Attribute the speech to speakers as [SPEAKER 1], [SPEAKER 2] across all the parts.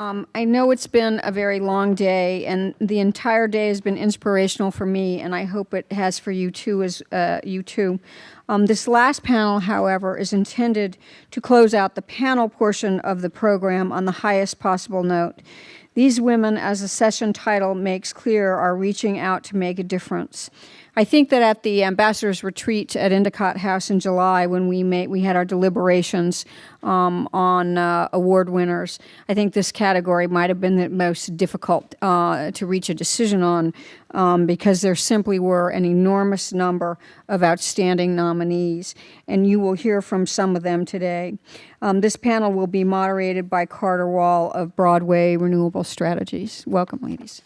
[SPEAKER 1] I know it's been a very long day, and the entire day has been inspirational for me, and I hope it has for you too. This last panel, however, is intended to close out the panel portion of the program on the highest possible note. These women, as the session title makes clear, are reaching out to make a difference. I think that at the Ambassadors Retreat at Endicott House in July, when we had our deliberations on award winners, I think this category might have been the most difficult to reach a decision on because there simply were an enormous number of outstanding nominees, and you will hear from some of them today. This panel will be moderated by Carter Wall of Broadway Renewable Strategies. Welcome, ladies.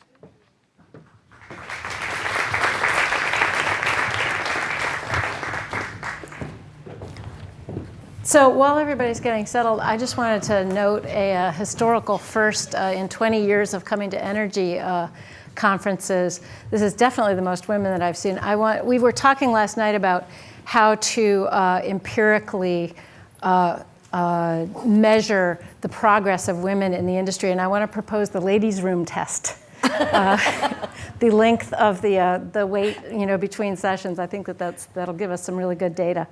[SPEAKER 2] So while everybody's getting settled, I just wanted to note a historical first in 20 years of coming to energy conferences. This is definitely the most women that I've seen. We were talking last night about how to empirically measure the progress of women in the industry, and I want to propose the ladies' room test. The length of the wait, between sessions. I think that'll give us some really good data.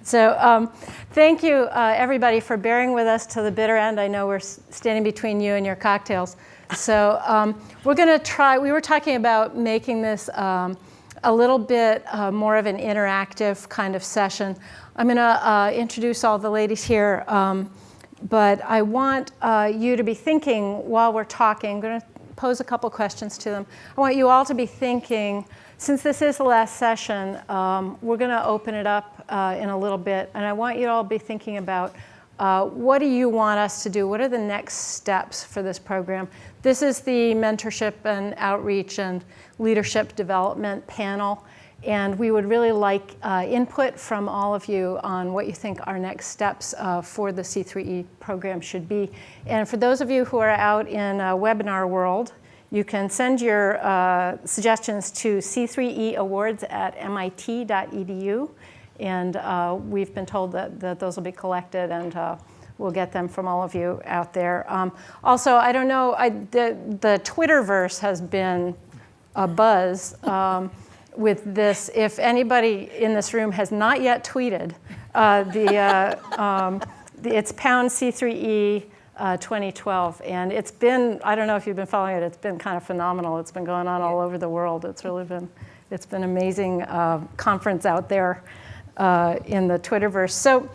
[SPEAKER 2] So thank you, everybody, for bearing with us to the bitter end. I know we're standing between you and your cocktails. So we're going to try, we were talking about making this a little bit more of an interactive kind of session. I'm going to introduce all the ladies here, but I want you to be thinking while we're talking. I'm going to pose a couple questions to them. I want you all to be thinking, since this is the last session, we're going to open it up in a little bit, and I want you all to be thinking about what do you want us to do? What are the next steps for this program? This is the mentorship and outreach and leadership development panel, and we would really like input from all of you on what you think our next steps for the C3E program should be. And for those of you who are out in webinar world, you can send your suggestions to c3eawards@mit.edu, and we've been told that those will be collected, and we'll get them from all of you out there. Also, I don't know, the Twitterverse has been a buzz with this. If anybody in this room has not yet tweeted, it's pound C3E 2012, and it's been, I don't know if you've been following it, it's been kind of phenomenal. It's been going on all over the world. It's been amazing conference out there in the Twitterverse. So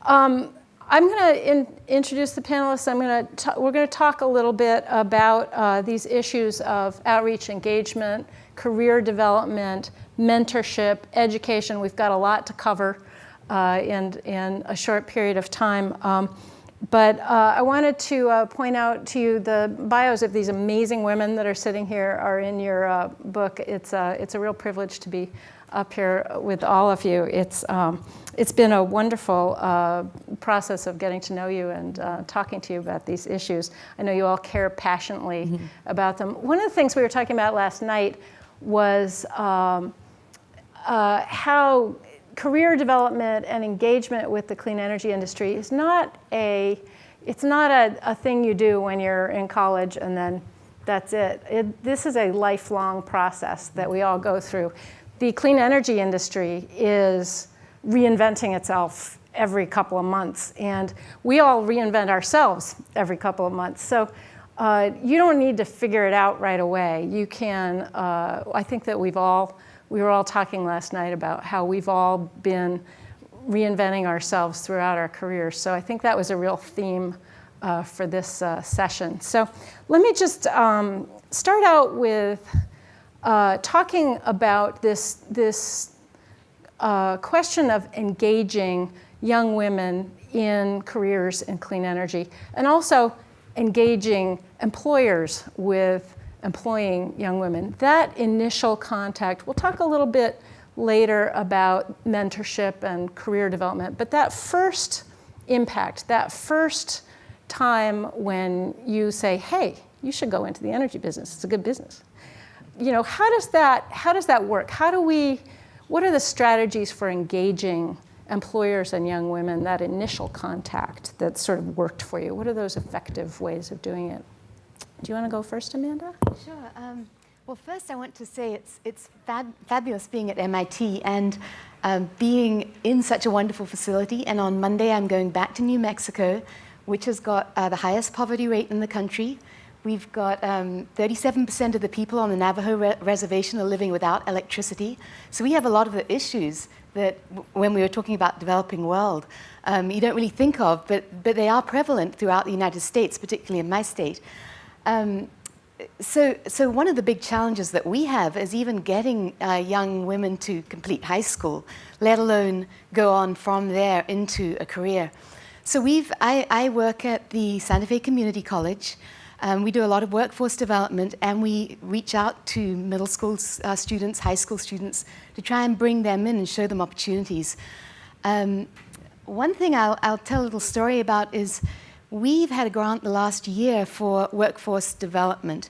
[SPEAKER 2] I'm going to introduce the panelists. We're going to talk a little bit about these issues of outreach, engagement, career development, mentorship, education. We've got a lot to cover in a short period of time. But I wanted to point out to you the bios of these amazing women that are sitting here are in your book. It's a real privilege to be up here with all of you. It's been a wonderful process of getting to know you and talking to you about these issues. I know you all care passionately about them. One of the things we were talking about last night was how career development and engagement with the clean energy industry is not a thing you do when you're in college and then that's it. This is a lifelong process that we all go through. The clean energy industry is reinventing itself every couple of months, and we all reinvent ourselves every couple of months. So you don't need to figure it out right away. You can, I think that we were all talking last night about how we've all been reinventing ourselves throughout our careers. So I think that was a real theme for this session. So let me just start out with talking about this question of engaging young women in careers in clean energy, and also engaging employers with employing young women. That initial contact, we'll talk a little bit later about mentorship and career development, but that first impact, that first time when you say, hey, you should go into the energy business, it's a good business. How does that work? What are the strategies for engaging employers and young women, that initial contact that sort of worked for you? What are those effective ways of doing it? Do you want to go first, Amanda?
[SPEAKER 3] Sure. Well, first I want to say it's fabulous being at MIT and being in such a wonderful facility. And on Monday I'm going back to New Mexico, which has got the highest poverty rate in the country. We've got 37% of the people on the Navajo reservation are living without electricity. So we have a lot of the issues that when we were talking about developing world, you don't really think of, but they are prevalent throughout the United States, particularly in my state. So one of the big challenges that we have is even getting young women to complete high school, let alone go on from there into a career. So I work at the Santa Fe Community College. We do a lot of workforce development, and we reach out to middle school students, high school students, to try and bring them in and show them opportunities. One thing I'll tell a little story about is we've had a grant the last year for workforce development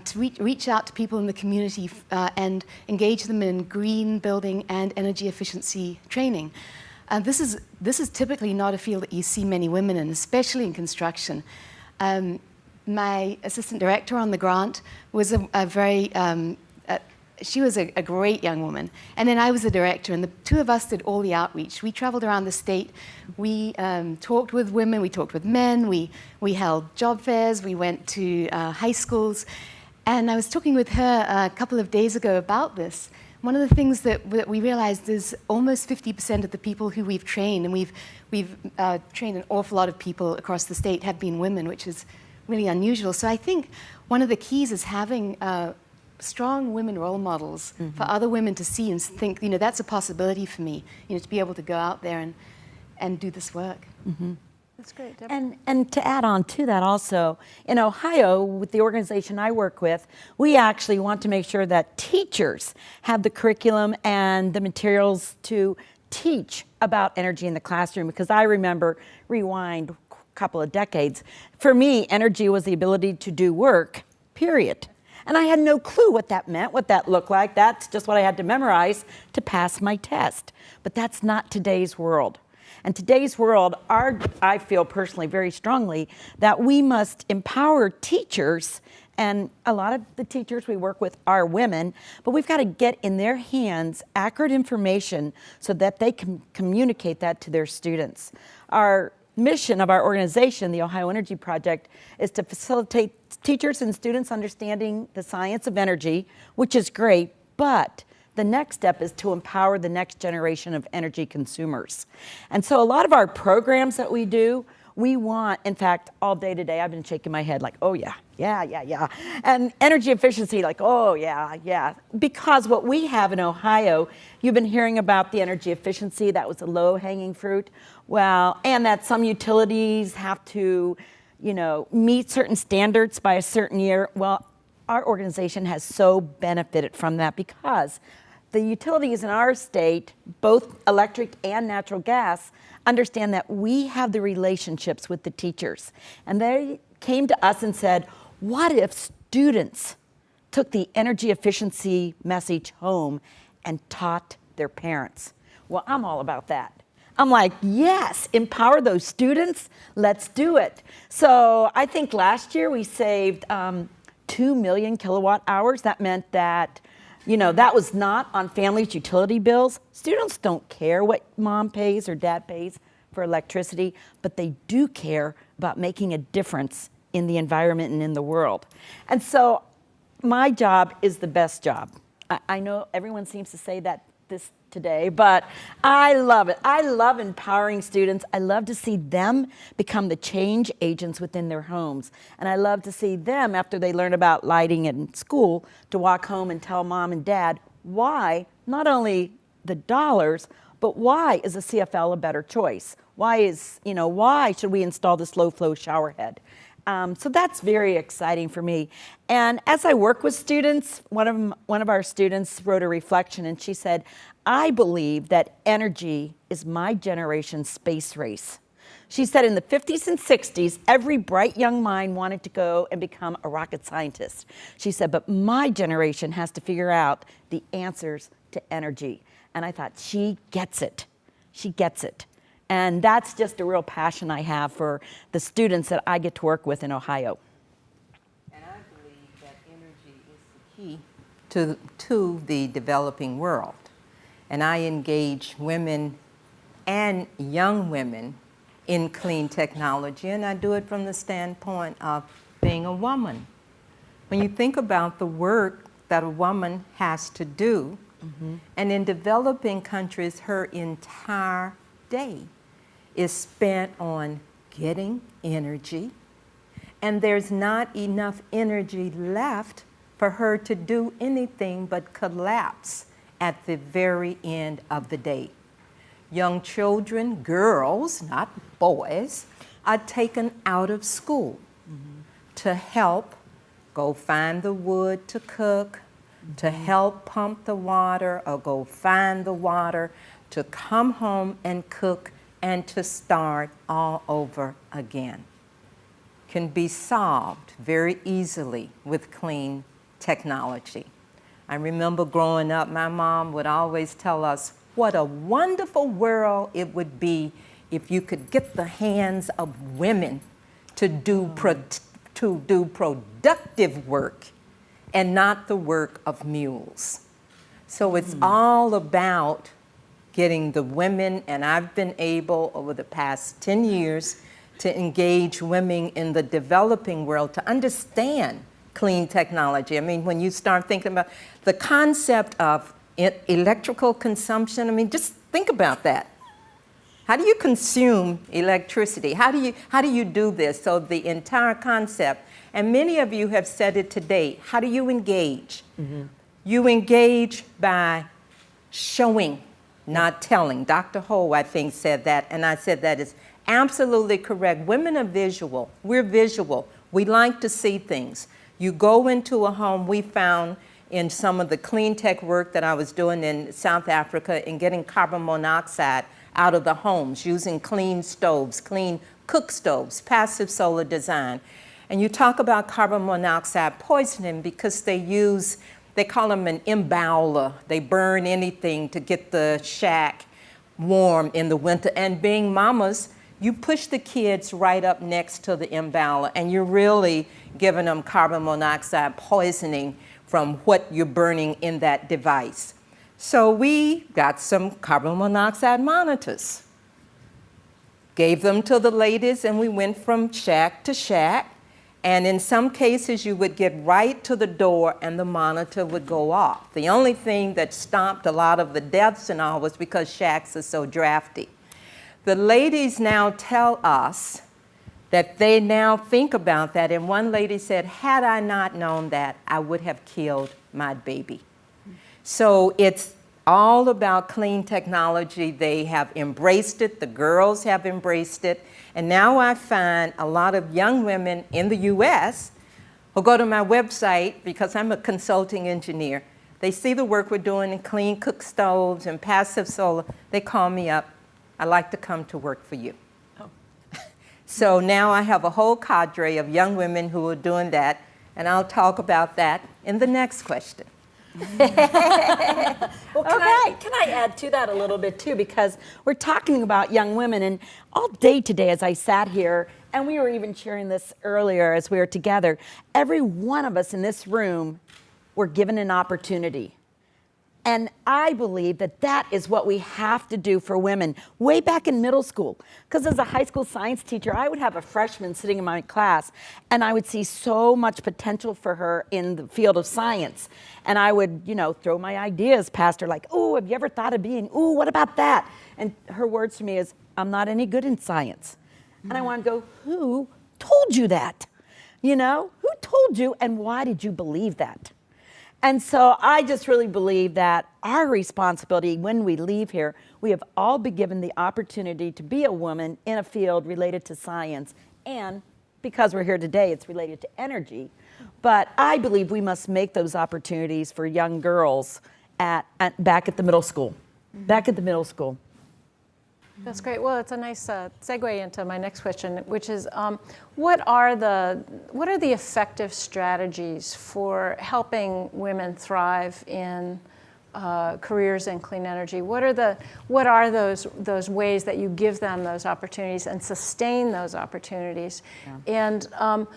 [SPEAKER 3] to reach out to people in the community and engage them in green building and energy efficiency training. This is typically not a field that you see many women in, especially in construction. My assistant director on the grant was she was a great young woman. And then I was the director, and the two of us did all the outreach. We traveled around the state. We talked with women, we talked with men, we held job fairs, we went to high schools. And I was talking with her a couple of days ago about this. One of the things that we realized is almost 50% of the people who we've trained, and we've trained an awful lot of people across the state, have been women, which is really unusual. So I think one of the keys is having strong women role models for other women to see and think, that's a possibility for me, to be able to go out there and do this work.
[SPEAKER 2] That's great, Deborah.
[SPEAKER 4] And to add on to that also, in Ohio, with the organization I work with, we actually want to make sure that teachers have the curriculum and the materials to teach about energy in the classroom, because I remember, rewind a couple of decades, for me, energy was the ability to do work, period. And I had no clue what that meant, what that looked like. That's just what I had to memorize to pass my test. But that's not today's world. And today's world, I feel personally very strongly that we must empower teachers, and a lot of the teachers we work with are women, but we've got to get in their hands accurate information so that they can communicate that to their students. Our mission of our organization, the Ohio Energy Project, is to facilitate teachers and students understanding the science of energy, which is great, but the next step is to empower the next generation of energy consumers. And so a lot of our programs that we do, we want, in fact, all day today, I've been shaking my head like, oh yeah. And energy efficiency, like, oh yeah. Because what we have in Ohio, you've been hearing about the energy efficiency, that was a low-hanging fruit. Well, and that some utilities have to, meet certain standards by a certain year. Well, our organization has so benefited from that because the utilities in our state, both electric and natural gas, understand that we have the relationships with the teachers. And they came to us and said, what if students took the energy efficiency message home and taught their parents? Well, I'm all about that. I'm like, yes, empower those students, let's do it. So I think last year we saved 2 million kilowatt hours. That meant that, that was not on families' utility bills. Students don't care what mom pays or dad pays for electricity, but they do care about making a difference in the environment and in the world. And so my job is the best job. I know everyone seems to say that this today, but I love it. I love empowering students. I love to see them become the change agents within their homes. And I love to see them, after they learn about lighting in school, to walk home and tell mom and dad why, not only the dollars, but why is a CFL a better choice? Why should we install this low flow shower head? So that's very exciting for me. And as I work with students, one of our students wrote a reflection, and she said, I believe that energy is my generation's space race. She said in the 50s and 60s, every bright young mind wanted to go and become a rocket scientist. She said, but my generation has to figure out the answers to energy. And I thought, she gets it. She gets it. And that's just a real passion I have for the students that I get to work with in Ohio.
[SPEAKER 5] And key to the developing world. And I engage women and young women in clean technology, and I do it from the standpoint of being a woman. When you think about the work that a woman has to do, and in developing countries, her entire day is spent on getting energy, and there's not enough energy left for her to do anything but collapse at the very end of the day. Young children, girls, not boys, are taken out of school to help go find the wood to cook, to help pump the water or go find the water, to come home and cook, and to start all over again. Can be solved very easily with clean technology. I remember growing up, my mom would always tell us what a wonderful world it would be if you could get the hands of women to do productive work and not the work of mules. So it's all about getting the women, and I've been able over the past 10 years to engage women in the developing world to understand clean technology. I mean, when you start thinking about the concept of electrical consumption, I mean, just think about that. How do you consume electricity? How do you do this? So the entire concept, and many of you have said it today, how do you engage? You engage by showing, not telling. Dr. Ho, I think, said that, and I said that is absolutely correct. Women are visual. We're visual. We like to see things. You go into a home, we found in some of the clean tech work that I was doing in South Africa in getting carbon monoxide out of the homes using clean stoves, clean cook stoves, passive solar design. And you talk about carbon monoxide poisoning because they call them an embowler. They burn anything to get the shack warm in the winter. And being mamas, you push the kids right up next to the embowler, and you're really giving them carbon monoxide poisoning from what you're burning in that device. So we got some carbon monoxide monitors, gave them to the ladies, and we went from shack to shack. And in some cases, you would get right to the door and the monitor would go off. The only thing that stopped a lot of the deaths and all was because shacks are so drafty. The ladies now tell us that they now think about that. And one lady said, had I not known that, I would have killed my baby. So it's all about clean technology. They have embraced it. The girls have embraced it. And now I find a lot of young women in the US who go to my website, because I'm a consulting engineer. They see the work we're doing in clean cook stoves and passive solar. They call me up. I'd like to come to work for you. Oh. So now I have a whole cadre of young women who are doing that, and I'll talk about that in the next question.
[SPEAKER 4] Well, can I add to that a little bit too, because we're talking about young women, and all day today as I sat here, and we were even sharing this earlier as we were together, every one of us in this room were given an opportunity. And I believe that that is what we have to do for women way back in middle school. Because as a high school science teacher, I would have a freshman sitting in my class, and I would see so much potential for her in the field of science. And I would, throw my ideas past her, like, oh, have you ever thought of being, ooh, what about that? And her words to me is, I'm not any good in science. And I want to go, who told you that? Who told you, and why did you believe that? And so I just really believe that our responsibility when we leave here, we have all been given the opportunity to be a woman in a field related to science. And because we're here today, it's related to energy. But I believe we must make those opportunities for young girls back at the middle school. Back at the middle school.
[SPEAKER 2] That's great. Well, it's a nice segue into my next question, which is, what are the effective strategies for helping women thrive in careers in clean energy? What are those ways that you give them those opportunities and sustain those opportunities? Yeah. And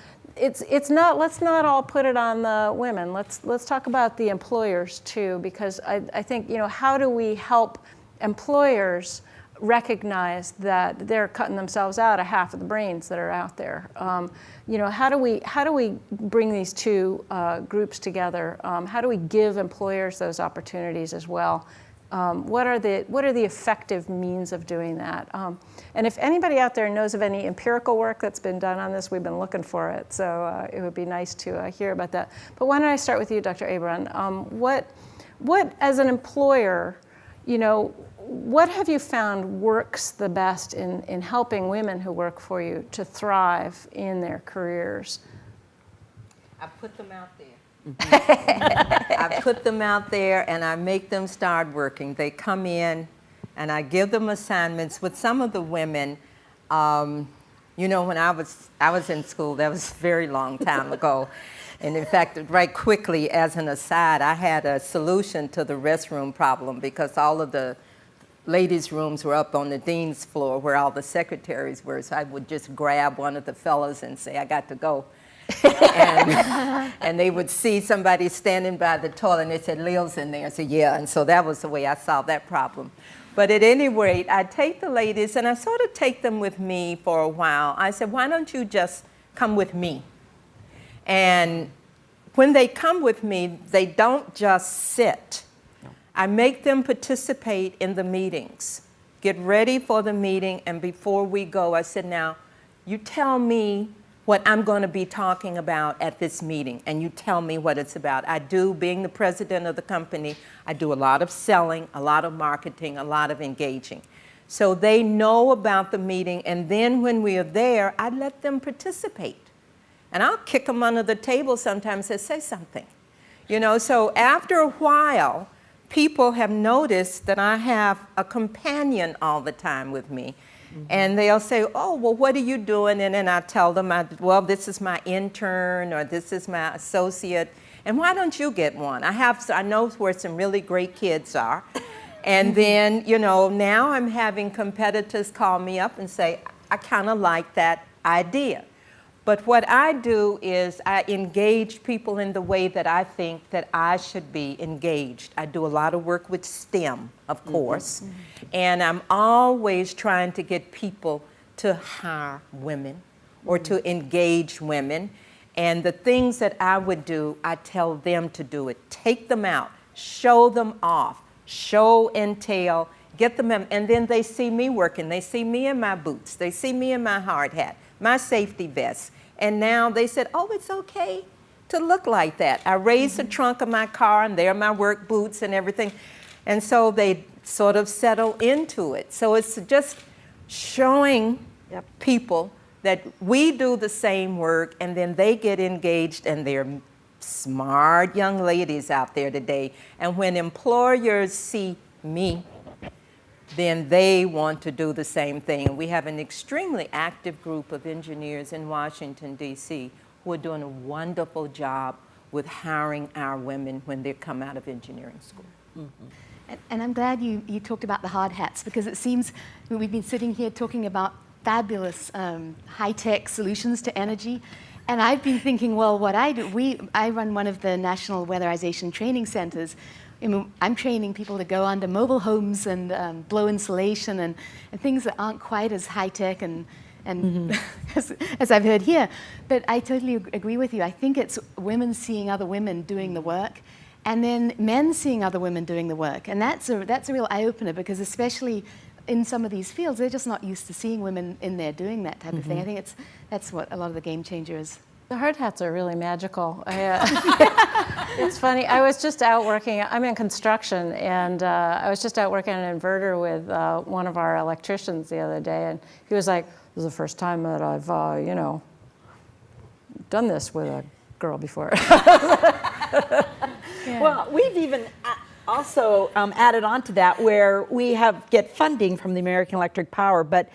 [SPEAKER 2] it's not. Let's not all put it on the women. Let's talk about the employers too, because I think, how do we help employers recognize that they're cutting themselves out of half of the brains that are out there? How do we bring these two groups together? How do we give employers those opportunities as well? What are the effective means of doing that? And if anybody out there knows of any empirical work that's been done on this, we've been looking for it. So it would be nice to hear about that. But why don't I start with you, Dr. Abron? What as an employer, what have you found works the best in helping women who work for you to thrive in their careers?
[SPEAKER 5] I put them out there. I put them out there and I make them start working. They come in and I give them assignments. With some of the women, when I was in school, that was a very long time ago. And in fact, right quickly, as an aside, I had a solution to the restroom problem because all of the ladies' rooms were up on the dean's floor where all the secretaries were. So I would just grab one of the fellows and say, I got to go. and they would see somebody standing by the toilet and they said, Lil's in there. I said, yeah. And so that was the way I solved that problem. But at any rate, I take the ladies and I sort of take them with me for a while. I said, why don't you just come with me? And when they come with me, they don't just sit. I make them participate in the meetings, get ready for the meeting, and before we go, I said, now, you tell me what I'm going to be talking about at this meeting, and you tell me what it's about. Being the president of the company, I do a lot of selling, a lot of marketing, a lot of engaging. So they know about the meeting, and then when we are there, I let them participate. And I'll kick them under the table sometimes and say something. So after a while, people have noticed that I have a companion all the time with me. Mm-hmm. And they'll say, oh, well, what are you doing? And then I tell them, well, this is my intern or this is my associate. And why don't you get one? I know where some really great kids are. And then, now I'm having competitors call me up and say, I kind of like that idea. But what I do is I engage people in the way that I think that I should be engaged. I do a lot of work with STEM, of course, and I'm always trying to get people to hire women or to engage women. And the things that I would do, I tell them to do it. Take them out, show them off, show and tell, get them in, and then they see me working. They see me in my boots. They see me in my hard hat, my safety vest. And now they said, oh, it's okay to look like that. I raised the trunk of my car, and there are my work boots and everything. And so they sort of settle into it. So it's just showing people that we do the same work, and then they get engaged, and they're smart young ladies out there today. And when employers see me, then they want to do the same thing. And we have an extremely active group of engineers in Washington, D.C., who are doing a wonderful job with hiring our women when they come out of engineering school.
[SPEAKER 3] Mm-hmm. And I'm glad you talked about the hard hats, because it seems we've been sitting here talking about fabulous high-tech solutions to energy. And I've been thinking, well, what I do, I run one of the National Weatherization Training Centers. I'm training people to go under mobile homes and blow insulation and things that aren't quite as high-tech and as I've heard here. But I totally agree with you. I think it's women seeing other women doing the work, and then men seeing other women doing the work. And that's a real eye-opener, because especially in some of these fields, they're just not used to seeing women in there doing that type of thing. I think that's what a lot of the game changer is.
[SPEAKER 2] The hard hats are really magical. It's funny, I was just out working, I'm in construction, and I was just out working on an inverter with one of our electricians the other day, and he was like, this is the first time that I've, done this with a girl before.
[SPEAKER 4] Yeah. Well, we've even also added on to that, where we get funding from the American Electric Power, but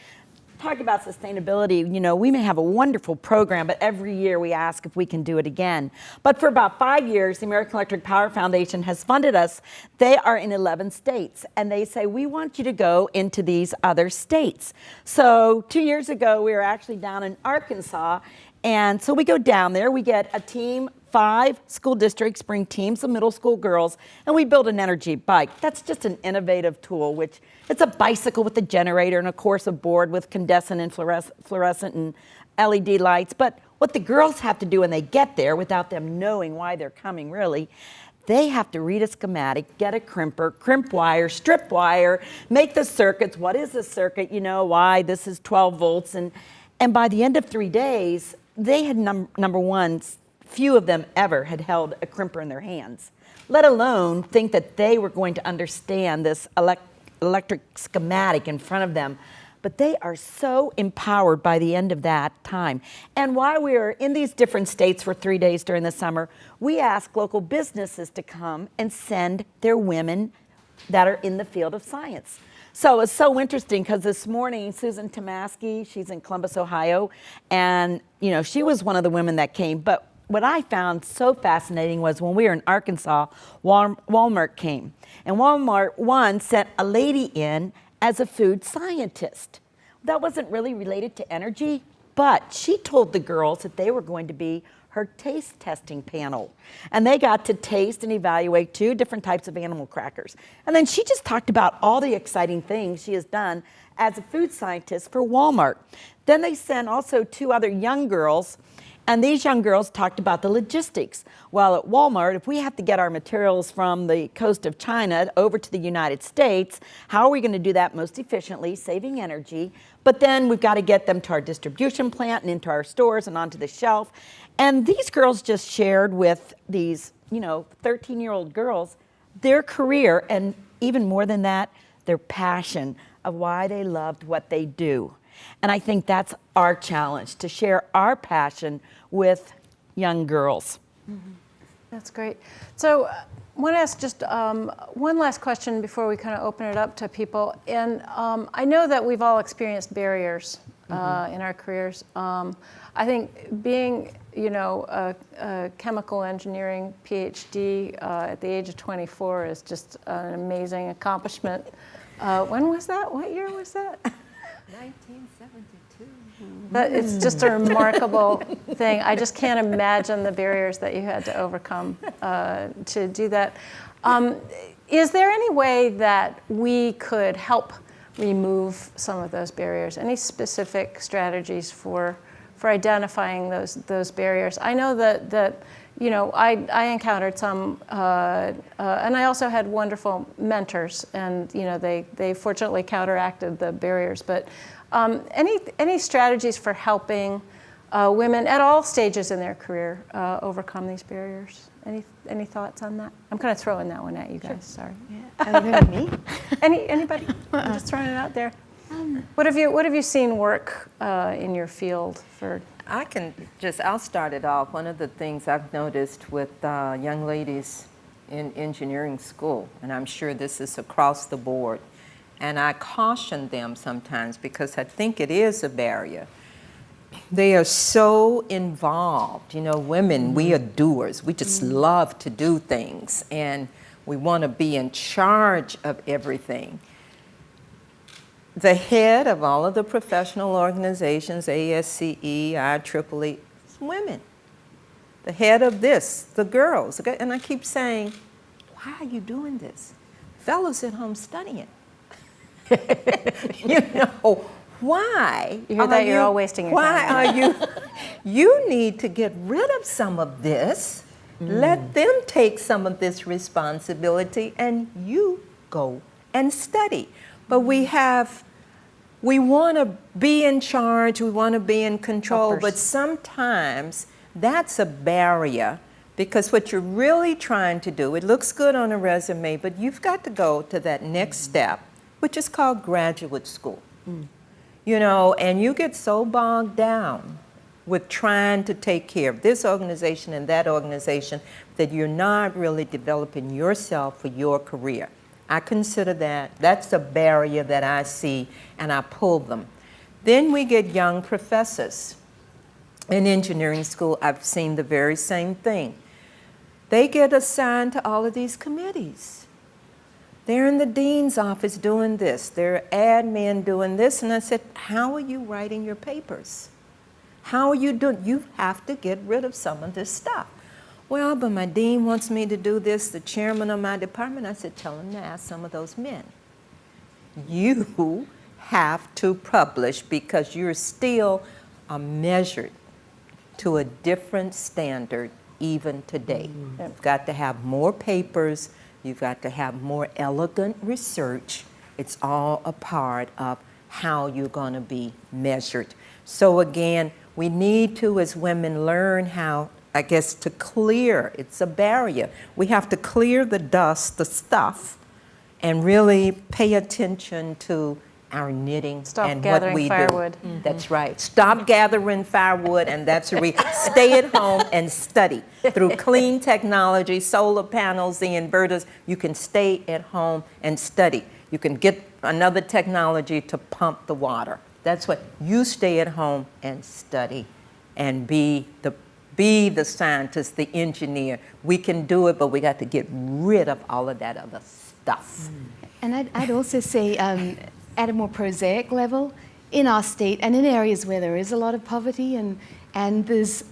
[SPEAKER 4] talk about sustainability, we may have a wonderful program, but every year we ask if we can do it again. But for about 5 years, the American Electric Power Foundation has funded us. They are in 11 states, and they say, we want you to go into these other states. So 2 years ago, we were actually down in Arkansas, And so we go down there, we get a team, 5 school districts bring teams of middle school girls, and we build an energy bike. That's just an innovative tool, which it's a bicycle with a generator and of course a board with condensate and fluorescent and LED lights. But what the girls have to do when they get there, without them knowing why they're coming really, they have to read a schematic, get a crimper, crimp wire, strip wire, make the circuits. What is a circuit? You know, why this is 12 volts. And by the end of 3 days, they had, number one, few of them ever had held a crimper in their hands, let alone think that they were going to understand this electric schematic in front of them. But they are so empowered by the end of that time. And while we were in these different states for 3 days during the summer, we asked local businesses to come and send their women that are in the field of science. So it's so interesting because this morning, Susan Tomasky, she's in Columbus, Ohio, and you know, she was one of the women that came. But what I found so fascinating was when we were in Arkansas, Walmart came. And Walmart, one, sent a lady in as a food scientist. That wasn't really related to energy, but she told the girls that they were going to be her taste testing panel. And they got to taste and evaluate 2 different types of animal crackers. And then she just talked about all the exciting things she has done as a food scientist for Walmart. Then they sent also 2 other young girls, and these young girls talked about the logistics. Well, at Walmart, if we have to get our materials from the coast of China over to the United States, how are we going to do that most efficiently, saving energy? But then we've got to get them to our distribution plant and into our stores and onto the shelf. And these girls just shared with these, you know, 13-year-old girls their career, and even more than that, their passion of why they loved what they do. And I think that's our challenge, to share our passion with young girls.
[SPEAKER 2] Mm-hmm. That's great. So I want to ask just one last question before we kind of open it up to people. And I know that we've all experienced barriers in our careers. I think being, you know, a chemical engineering PhD at the age of 24 is just an amazing accomplishment. When was that? What year was that?
[SPEAKER 5] 1972.
[SPEAKER 2] That it's just a remarkable thing. I just can't imagine the barriers that you had to overcome to do that. Is there any way that we could help remove some of those barriers? Any specific strategies for identifying those barriers? I know that you know, I encountered some, and I also had wonderful mentors, and you know, they fortunately counteracted the barriers. But any strategies for helping women at all stages in their career overcome these barriers? Any thoughts on that? I'm kind of throwing that one at you guys. Sorry.
[SPEAKER 3] Yeah. Me?
[SPEAKER 2] Anybody? I'm just throwing it out there. What have you seen work in your field for?
[SPEAKER 5] I'll start it off. One of the things I've noticed with young ladies in engineering school, and I'm sure this is across the board, and I caution them sometimes because I think it is a barrier. They are so involved. You know, women, we are doers. We just love to do things, and we want to be in charge of everything. The head of all of the professional organizations, ASCE, IEEE, is women. The head of this, the girls. Okay? And I keep saying, why are you doing this? Fellas at home studying. You know, why?
[SPEAKER 2] You hear that? You're all wasting your time.
[SPEAKER 5] Why are you? You need to get rid of some of this. Let them take some of this responsibility, and you go and study. But we want to be in charge, we want to be in control, but sometimes that's a barrier, because what you're really trying to do, it looks good on a resume, but you've got to go to that next step, which is called graduate school. You know, and you get so bogged down with trying to take care of this organization and that organization that you're not really developing yourself for your career. I consider that's a barrier that I see, and I pull them. Then we get young professors. In engineering school, I've seen the very same thing. They get assigned to all of these committees. They're in the dean's office doing this. They're admin doing this. And I said, how are you writing your papers? How are you doing? You have to get rid of some of this stuff. Well, but my dean wants me to do this, the chairman of my department. I said, tell him to ask some of those men. You have to publish because you're still measured to a different standard even today. You've got to have more papers. You've got to have more elegant research. It's all a part of how you're going to be measured. So again, we need to, as women, learn how, I guess, to clear. It's a barrier. We have to clear the dust, the stuff, and really pay attention to our knitting
[SPEAKER 2] Stop
[SPEAKER 5] and what
[SPEAKER 2] gathering
[SPEAKER 5] we
[SPEAKER 2] firewood.
[SPEAKER 5] do. That's right. Stop gathering firewood, and that's stay at home and study. Through clean technology, solar panels, the inverters, you can stay at home and study. You can get another technology to pump the water. That's what you stay at home and study and be the scientist, the engineer. We can do it, but we got to get rid of all of that other stuff.
[SPEAKER 3] And I'd also say, at a more prosaic level, in our state and in areas where there is a lot of poverty, and there's,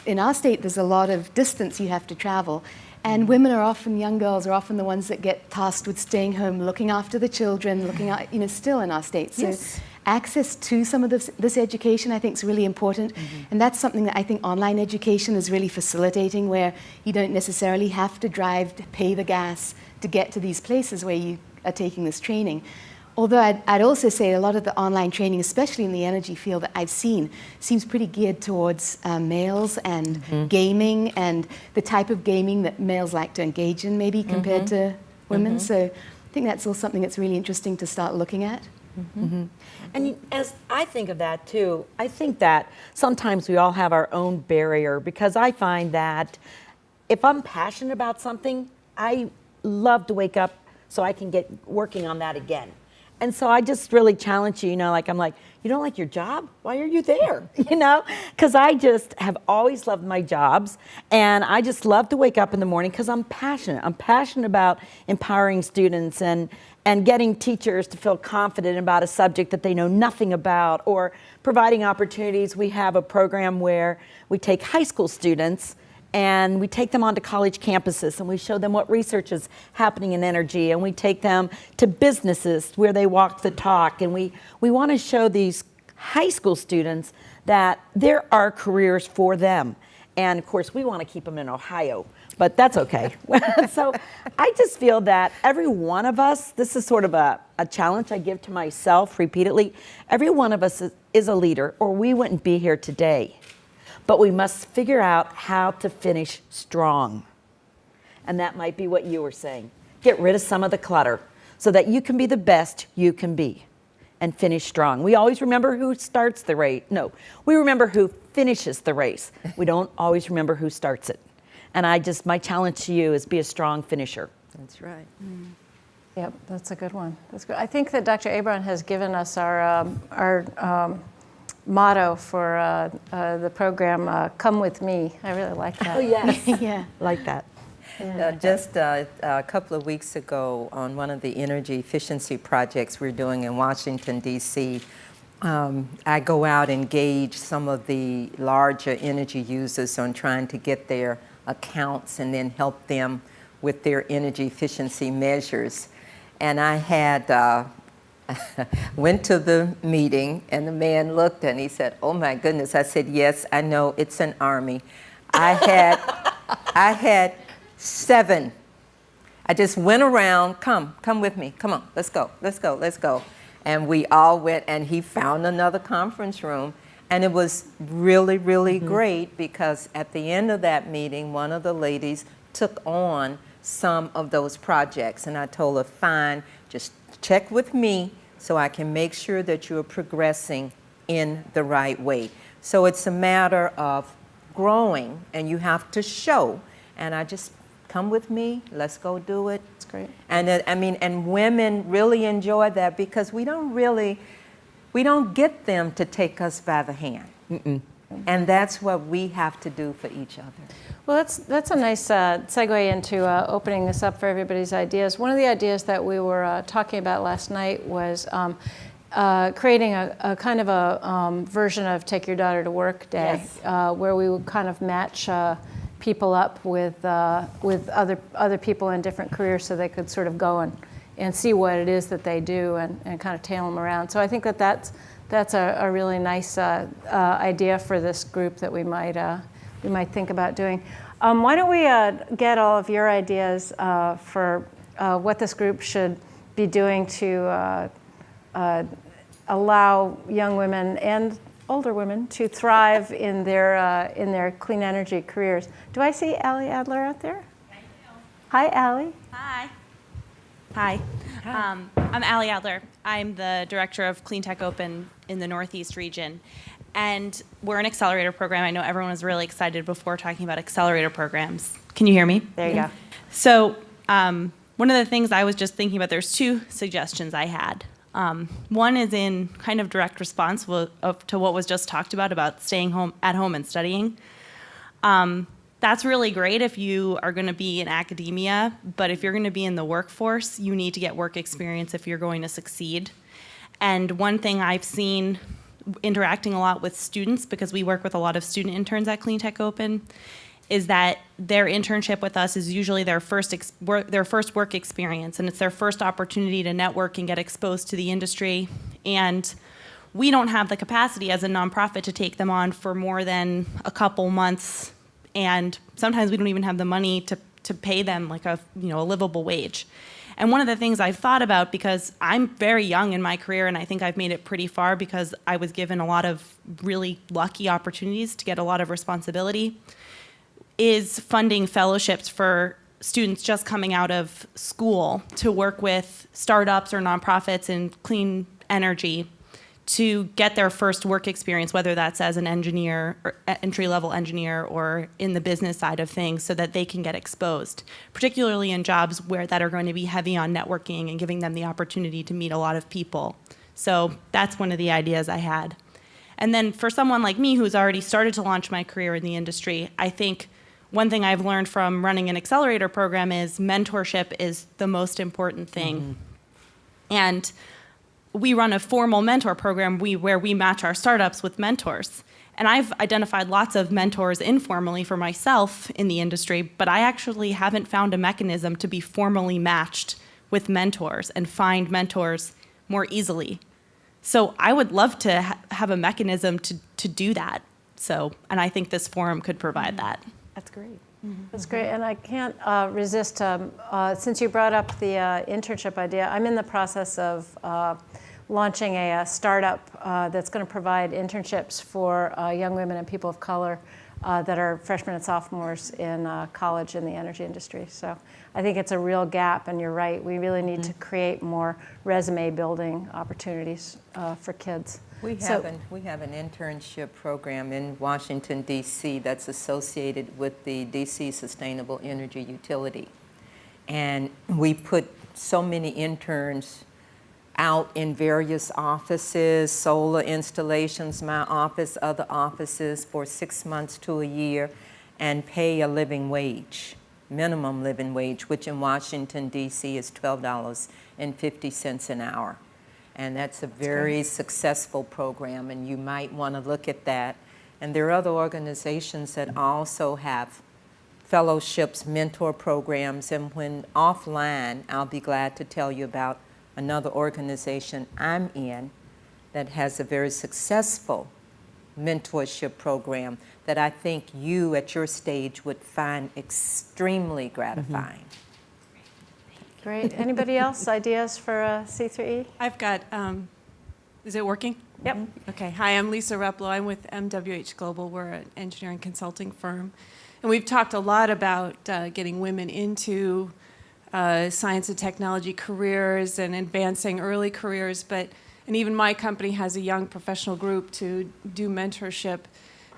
[SPEAKER 3] in our state, there's a lot of distance you have to travel. And women are often, young girls are often the ones that get tasked with staying home, looking after the children, looking at, still in our state. So access to some of this education, I think, is really important. And that's something that I think online education is really facilitating, where you don't necessarily have to drive to pay the gas to get to these places where you are taking this training. Although I'd also say a lot of the online training, especially in the energy field that I've seen, seems pretty geared towards males and gaming, and the type of gaming that males like to engage in, maybe, compared to women. So I think that's all something that's really interesting to start looking at.
[SPEAKER 4] And as I think of that too, I think that sometimes we all have our own barrier, because I find that if I'm passionate about something, I love to wake up so I can get working on that again. And so I just really challenge you, I'm like, you don't like your job? Why are you there? Because I just have always loved my jobs, and I just love to wake up in the morning because I'm passionate. I'm passionate about empowering students and getting teachers to feel confident about a subject that they know nothing about, or providing opportunities. We have a program where we take high school students and we take them onto college campuses, and we show them what research is happening in energy, and we take them to businesses where they walk the talk, and we want to show these high school students that there are careers for them. And of course, we want to keep them in Ohio, but that's okay. So I just feel that every one of us, this is sort of a challenge I give to myself repeatedly, every one of us is a leader, or we wouldn't be here today. But we must figure out how to finish strong. And that might be what you were saying. Get rid of some of the clutter so that you can be the best you can be and finish strong. We always remember who starts the race. No, we remember who finishes the race. We don't always remember who starts it. And my challenge to you is be a strong finisher.
[SPEAKER 5] That's right.
[SPEAKER 2] Yep, that's a good one. That's good. I think that Dr. Abron has given us our motto for the program, "Come with me." I really like that.
[SPEAKER 4] Oh, yes.
[SPEAKER 3] Yeah.
[SPEAKER 4] Like that.
[SPEAKER 5] Just a couple of weeks ago, on one of the energy efficiency projects we're doing in Washington, D.C., I go out and engage some of the larger energy users on trying to get their accounts and then help them with their energy efficiency measures. And I had went to the meeting, and the man looked and he said, "Oh my goodness." I said, "Yes, I know, it's an army." I had 7. I just went around, come with me, come on, let's go. And we all went, and he found another conference room. And it was really, really great, because at the end of that meeting, one of the ladies took on some of those projects. And I told her, fine, just check with me so I can make sure that you're progressing in the right way. So it's a matter of growing, and you have to show. And I just, come with me, let's go do it.
[SPEAKER 2] That's great.
[SPEAKER 5] And and women really enjoy that, because we don't get them to take us by the hand. And that's what we have to do for each other.
[SPEAKER 2] Well, that's a nice segue into opening this up for everybody's ideas. One of the ideas that we were talking about last night was creating a kind of a version of Take Your Daughter to Work Day,
[SPEAKER 4] Yes.
[SPEAKER 2] where we would kind of match people up with other people in different careers, so they could sort of go and see what it is that they do and kind of tail them around. So I think that's a really nice idea for this group that we might think about doing. Why don't we get all of your ideas for what this group should be doing to allow young women and older women to thrive in their clean energy careers. Do I see Allie Adler out there? Hi, Allie.
[SPEAKER 6] Hi. Hi. I'm Allie Adler. I'm the director of Clean Tech Open in the Northeast region. And we're an accelerator program. I know everyone was really excited before talking about accelerator programs. Can you hear me?
[SPEAKER 2] There you go.
[SPEAKER 6] So one of the things I was just thinking about, there's two suggestions I had. One is in kind of direct response to what was just talked about staying at home and studying. That's really great if you are going to be in academia, but if you're going to be in the workforce, you need to get work experience if you're going to succeed. And one thing I've seen interacting a lot with students, because we work with a lot of student interns at Clean Tech Open, is that their internship with us is usually their first work experience, and it's their first opportunity to network and get exposed to the industry. And we don't have the capacity as a nonprofit to take them on for more than a couple months, and sometimes we don't even have the money to pay them like a livable wage. And one of the things I've thought about, because I'm very young in my career and I think I've made it pretty far because I was given a lot of really lucky opportunities to get a lot of responsibility, is funding fellowships for students just coming out of school to work with startups or nonprofits in clean energy to get their first work experience, whether that's as an engineer or entry-level engineer or in the business side of things, so that they can get exposed, particularly in jobs that are going to be heavy on networking and giving them the opportunity to meet a lot of people. So that's one of the ideas I had. And then for someone like me who's already started to launch my career in the industry, I think one thing I've learned from running an accelerator program is mentorship is the most important thing. Mm-hmm. And we run a formal mentor program where we match our startups with mentors. And I've identified lots of mentors informally for myself in the industry, but I actually haven't found a mechanism to be formally matched with mentors and find mentors more easily. So I would love to have a mechanism to do that. And I think this forum could provide that.
[SPEAKER 4] That's great.
[SPEAKER 2] That's great, and I can't resist, since you brought up the internship idea, I'm in the process of launching a startup that's going to provide internships for young women and people of color that are freshmen and sophomores in college in the energy industry. So I think it's a real gap, and you're right, we really need to create more resume building opportunities for kids.
[SPEAKER 5] We have an internship program in Washington, D.C. that's associated with the D.C. Sustainable Energy Utility. And we put so many interns out in various offices, solar installations, my office, other offices, for 6 months to a year, and pay a living wage, minimum living wage, which in Washington, D.C. is $12.50 an hour. And that's a very successful program, and you might want to look at that. And there are other organizations that also have fellowships, mentor programs, and when offline, I'll be glad to tell you about another organization I'm in that has a very successful mentorship program that I think you at your stage would find extremely gratifying.
[SPEAKER 2] Mm-hmm. Great. Anybody else? Ideas for C3E?
[SPEAKER 7] I've got, is it working?
[SPEAKER 2] Yep.
[SPEAKER 7] Okay. Hi, I'm Lisa Replo. I'm with MWH Global. We're an engineering consulting firm. And we've talked a lot about getting women into science and technology careers and advancing early careers. And even my company has a young professional group to do mentorship.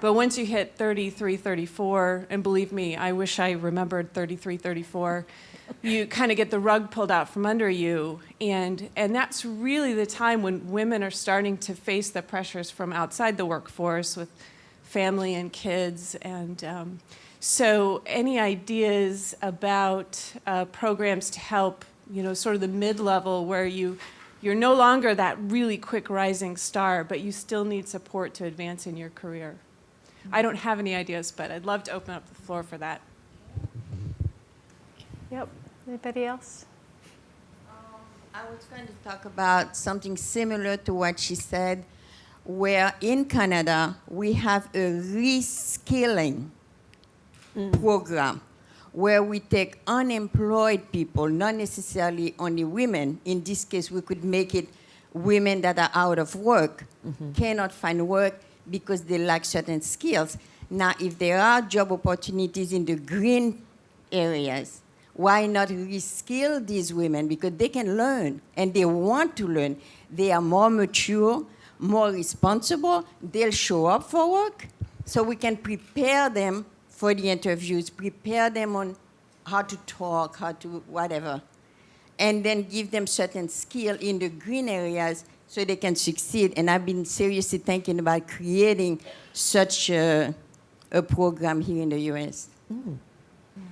[SPEAKER 7] But once you hit 33, 34, and believe me, I wish I remembered 33, 34, you kind of get the rug pulled out from under you. And that's really the time when women are starting to face the pressures from outside the workforce with family and kids. And so any ideas about programs to help, sort of the mid-level where you you're no longer that really quick rising star, but you still need support to advance in your career. I don't have any ideas, but I'd love to open up the floor for that.
[SPEAKER 2] Yep. Anybody else?
[SPEAKER 8] I was going to talk about something similar to what she said, where in Canada we have a reskilling program where we take unemployed people, not necessarily only women. In this case, we could make it women that are out of work, cannot find work because they lack certain skills. Now, if there are job opportunities in the green areas, why not reskill these women? Because they can learn and they want to learn. They are more mature, more responsible. They'll show up for work. So we can prepare them for the interviews, prepare them on how to talk, how to whatever, and then give them certain skill in the green areas so they can succeed. And I've been seriously thinking about creating such a program here in the U.S.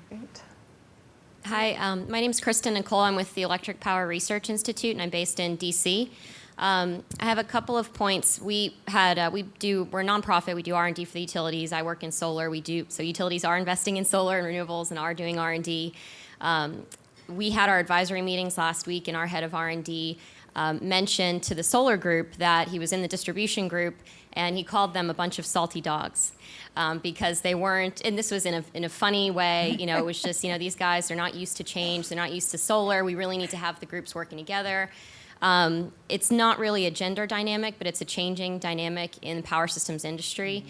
[SPEAKER 2] Great.
[SPEAKER 9] Hi, my name is Kristen Nicole. I'm with the Electric Power Research Institute, and I'm based in D.C. I have a couple of points. We're a nonprofit. We do R&D for the utilities. I work in solar. So utilities are investing in solar and renewables and are doing R&D. We had our advisory meetings last week, and our head of R&D mentioned to the solar group that he was in the distribution group, and he called them a bunch of salty dogs because they weren't, and this was in a funny way, it was just, these guys, they're not used to change, they're not used to solar, we really need to have the groups working together. It's not really a gender dynamic, but it's a changing dynamic in the power systems industry.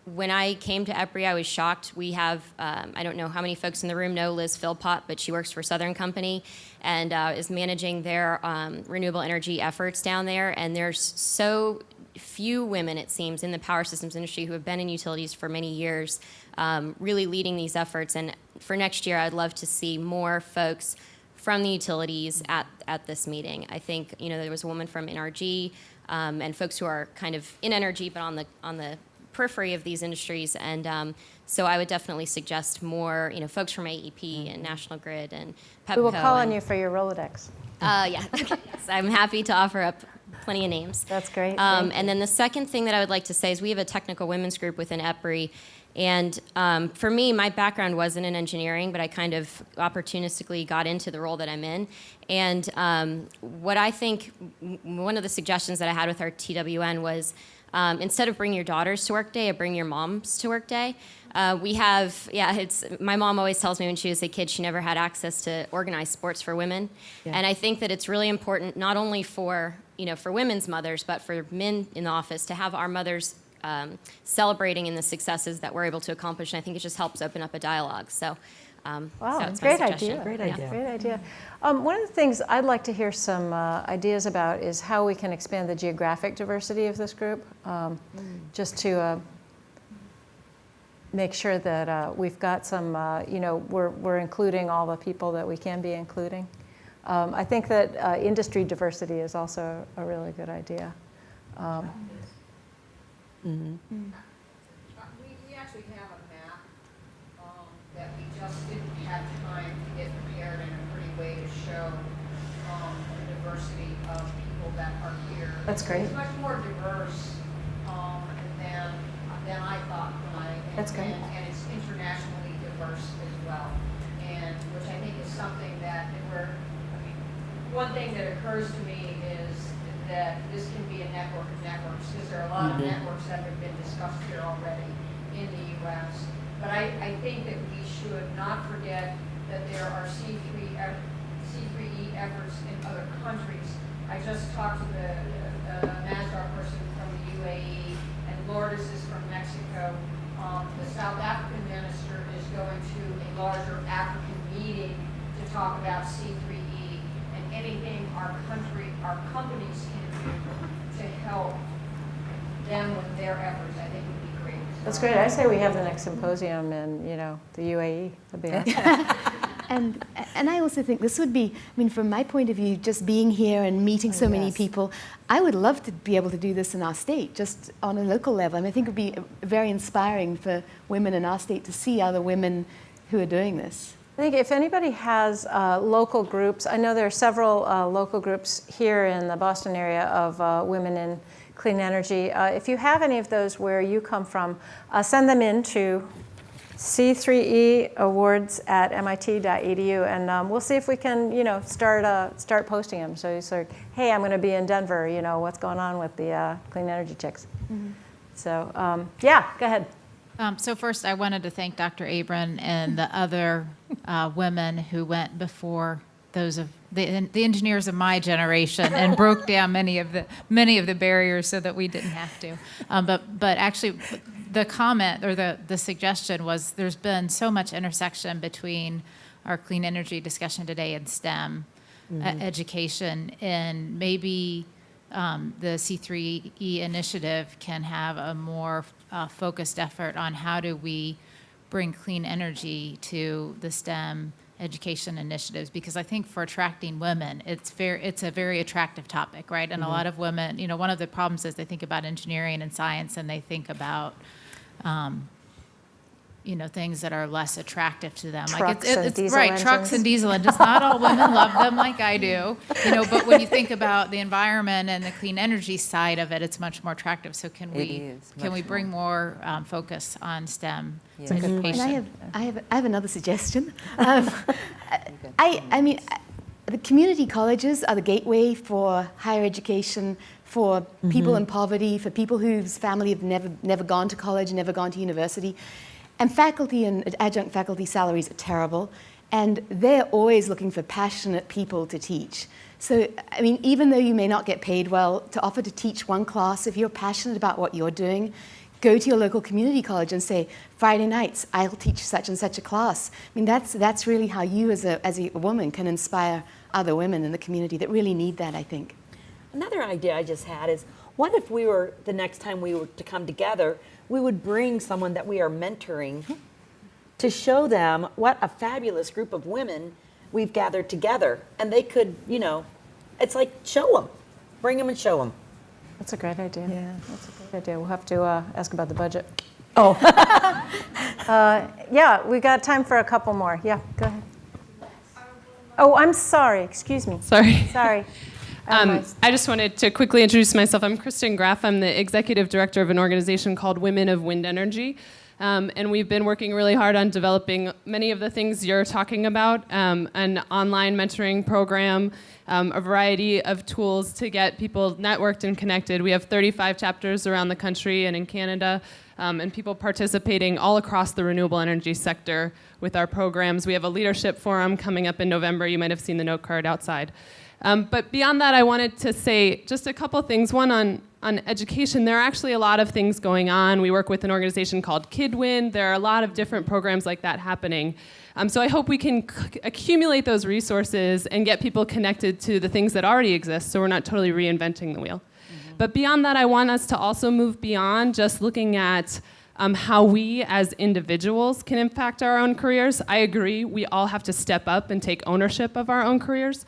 [SPEAKER 9] When I came to EPRI, I was shocked. We have, I don't know how many folks in the room know Liz Philpott, but she works for Southern Company and is managing their renewable energy efforts down there. And there's so few women, it seems, in the power systems industry who have been in utilities for many years, really leading these efforts. And for next year, I'd love to see more folks from the utilities at this meeting. I think, there was a woman from NRG and folks who are kind of in energy, but on the periphery of these industries, and so I would definitely suggest more, folks from AEP and National Grid and PEPCO.
[SPEAKER 2] We will call on you for your Rolodex.
[SPEAKER 9] Yeah, yes, I'm happy to offer up plenty of names.
[SPEAKER 2] That's great.
[SPEAKER 9] And then the second thing that I would like to say is we have a technical women's group within EPRI, and for me, my background wasn't in engineering, but I kind of opportunistically got into the role that I'm in. And what I think, one of the suggestions that I had with our TWN was, instead of bring your daughters to work day, bring your moms to work day. We have, my mom always tells me when she was a kid, she never had access to organized sports for women. Yeah. And I think that it's really important, not only for women's mothers, but for men in the office to have our mothers celebrating in the successes that we're able to accomplish. And I think it just helps open up a dialogue. So,
[SPEAKER 2] wow,
[SPEAKER 9] so
[SPEAKER 2] great idea.
[SPEAKER 4] Great idea.
[SPEAKER 2] Great idea. One of the things I'd like to hear some ideas about is how we can expand the geographic diversity of this group, just to make sure that we've got some, we're including all the people that we can be including. I think that industry diversity is also a really good idea.
[SPEAKER 1] We actually have a map that we just didn't have time to get prepared in a pretty way to show the diversity of people that are here.
[SPEAKER 2] That's great.
[SPEAKER 1] It's much more diverse than I thought when I.
[SPEAKER 2] That's great.
[SPEAKER 1] And it's internationally diverse as well, and which I think is something that one thing that occurs to me is that this can be a network of networks, because there are a lot of networks that have been discussed here already in the U.S. But I think that we should not forget that there are C3E efforts in other countries. I just talked to the NASDAR person from the UAE, and Lourdes is from Mexico. The South African minister is going to a larger African meeting to talk about C3E and anything our companies can do to help them with their efforts, I think would be great.
[SPEAKER 2] That's great. I say we have the next symposium in, the UAE. That'd be awesome.
[SPEAKER 3] And I also think this would be, from my point of view, just being here and meeting so many people, I would love to be able to do this in our state, just on a local level. I think it would be very inspiring for women in our state to see other women who are doing this.
[SPEAKER 2] I think if anybody has local groups, I know there are several local groups here in the Boston area of women in clean energy. If you have any of those where you come from, send them in to C3E awards@mit.edu, and we'll see if we can, start posting them. So you sort, hey, I'm going to be in Denver. What's going on with the clean energy chicks? Mm-hmm. So yeah, go ahead.
[SPEAKER 10] So first, I wanted to thank Dr. Abron and the other women who went before those of the engineers of my generation and broke down many of the barriers so that we didn't have to. But actually, the comment or the suggestion was there's been so much intersection between our clean energy discussion today and STEM education, and maybe the C3E initiative can have a more focused effort on how do we bring clean energy to the STEM education initiatives, because I think for attracting women, it's a very attractive topic, right? And a lot of women, one of the problems is they think about engineering and science and they think about things that are less attractive to them.
[SPEAKER 2] Trucks
[SPEAKER 10] like
[SPEAKER 2] and
[SPEAKER 10] it's
[SPEAKER 2] diesel
[SPEAKER 10] right,
[SPEAKER 2] engines.
[SPEAKER 10] trucks and diesel engines. Not all women love them like I do, but when you think about the environment and the clean energy side of it, it's much more attractive. So can we bring more focus on STEM education?
[SPEAKER 3] And I have another suggestion. I mean, the community colleges are the gateway for higher education for people in poverty, for people whose family have never gone to college, never gone to university. And faculty and adjunct faculty salaries are terrible, and they're always looking for passionate people to teach. So, I mean, even though you may not get paid well, to offer to teach one class, if you're passionate about what you're doing, go to your local community college and say, Friday nights, I'll teach such and such a class. I mean, that's really how you as a woman can inspire other women in the community that really need that, I think.
[SPEAKER 4] Another idea I just had is, what if we were, the next time we were to come together, we would bring someone that we are mentoring to show them what a fabulous group of women we've gathered together. And they could, it's like, show them. Bring them and show them.
[SPEAKER 2] That's a great idea. Yeah, that's a great idea. We'll have to ask about the budget.
[SPEAKER 4] Oh.
[SPEAKER 2] Yeah, we got time for a couple more. Yeah, go ahead. Oh, I'm sorry. Excuse me. Sorry.
[SPEAKER 7] I just wanted to quickly introduce myself. I'm Kristen Graff. I'm the executive director of an organization called Women of Wind Energy. And we've been working really hard on developing many of the things you're talking about, an online mentoring program, a variety of tools to get people networked and connected. We have 35 chapters around the country and in Canada, and people participating all across the renewable energy sector with our programs. We have a leadership forum coming up in November. You might have seen the note card outside. But beyond that, I wanted to say just a couple things. One on education, there are actually a lot of things going on. We work with an organization called KidWin. There are a lot of different programs like that happening. So I hope we can accumulate those resources and get people connected to the things that already exist so we're not totally reinventing the wheel. But beyond that, I want us to also move beyond just looking at how we as individuals can impact our own careers. I agree, we all have to step up and take ownership of our own careers.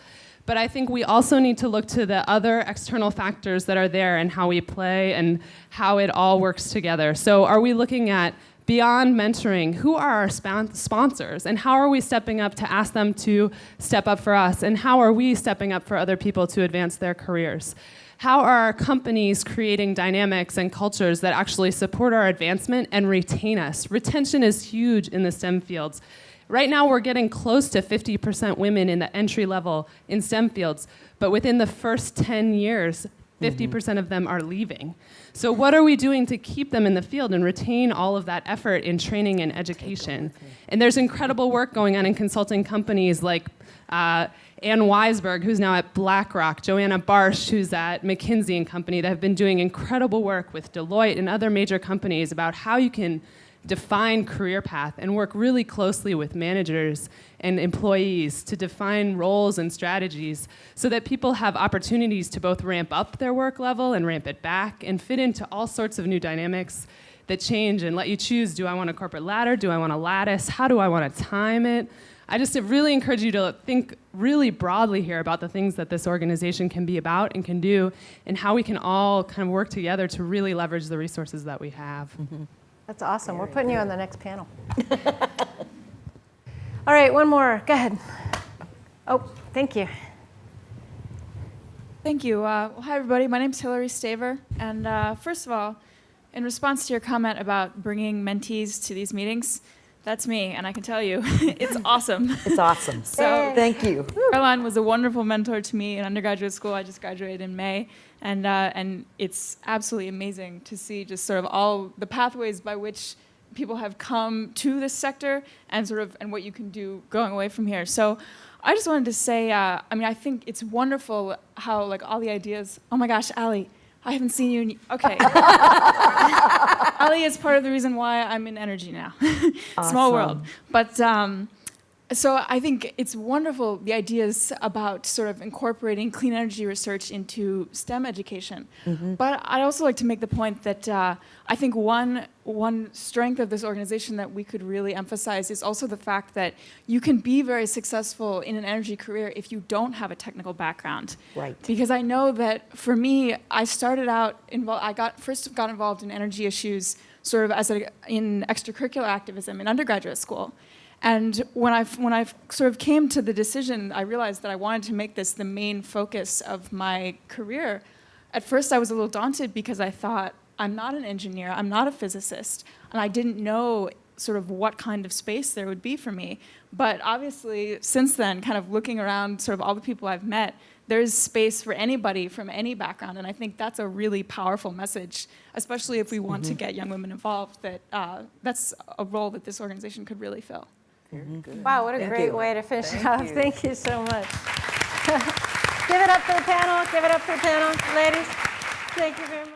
[SPEAKER 7] But I think we also need to look to the other external factors that are there and how we play and how it all works together. So are we looking at, beyond mentoring, who are our sponsors? And how are we stepping up to ask them to step up for us? And how are we stepping up for other people to advance their careers? How are our companies creating dynamics and cultures that actually support our advancement and retain us? Retention is huge in the STEM fields. Right now, we're getting close to 50% women in the entry level in STEM fields, but within the first 10 years, 50% of them are leaving. So what are we doing to keep them in the field and retain all of that effort in training and education? And there's incredible work going on in consulting companies like Ann Weisberg, who's now at BlackRock, Joanna Barsh, who's at McKinsey & Company, that have been doing incredible work with Deloitte and other major companies about how you can define career path and work really closely with managers and employees to define roles and strategies so that people have opportunities to both ramp up their work level and ramp it back and fit into all sorts of new dynamics that change and let you choose, do I want a corporate ladder? Do I want a lattice? How do I want to time it? I just really encourage you to think really broadly here about the things that this organization can be about and can do and how we can all kind of work together to really leverage the resources that we have.
[SPEAKER 2] That's awesome. We're putting you on the next panel. All right, one more. Go ahead. Oh, thank you.
[SPEAKER 11] Thank you. Well, hi, everybody. My name's Hillary Staver. And first of all, in response to your comment about bringing mentees to these meetings, that's me. And I can tell you, it's awesome.
[SPEAKER 4] It's awesome.
[SPEAKER 11] So
[SPEAKER 4] Thank you.
[SPEAKER 11] Caroline was a wonderful mentor to me in undergraduate school. I just graduated in May. And it's absolutely amazing to see just sort of all the pathways by which people have come to this sector and what you can do going away from here. So I just wanted to say, I think it's wonderful how like all the ideas, oh my gosh, Allie, I haven't seen you okay. Allie is part of the reason why I'm in energy now. Small world. But so I think it's wonderful, the ideas about sort of incorporating clean energy research into STEM education. But I'd also like to make the point that I think one strength of this organization that we could really emphasize is also the fact that you can be very successful in an energy career if you don't have a technical background.
[SPEAKER 4] Right.
[SPEAKER 11] Because I know that for me, I started out first got involved in energy issues sort of in extracurricular activism in undergraduate school. And when I sort of came to the decision, I realized that I wanted to make this the main focus of my career. At first, I was a little daunted because I thought, I'm not an engineer, I'm not a physicist, and I didn't know sort of what kind of space there would be for me. But obviously, since then, kind of looking around sort of all the people I've met, there's space for anybody from any background, and I think that's a really powerful message, especially if we want to get young women involved, that that's a role that this organization could really fill.
[SPEAKER 2] Wow, what a great way to finish it off. Thank you so much. Give it up for the panel. Give it up for the panel. Ladies, thank you very much.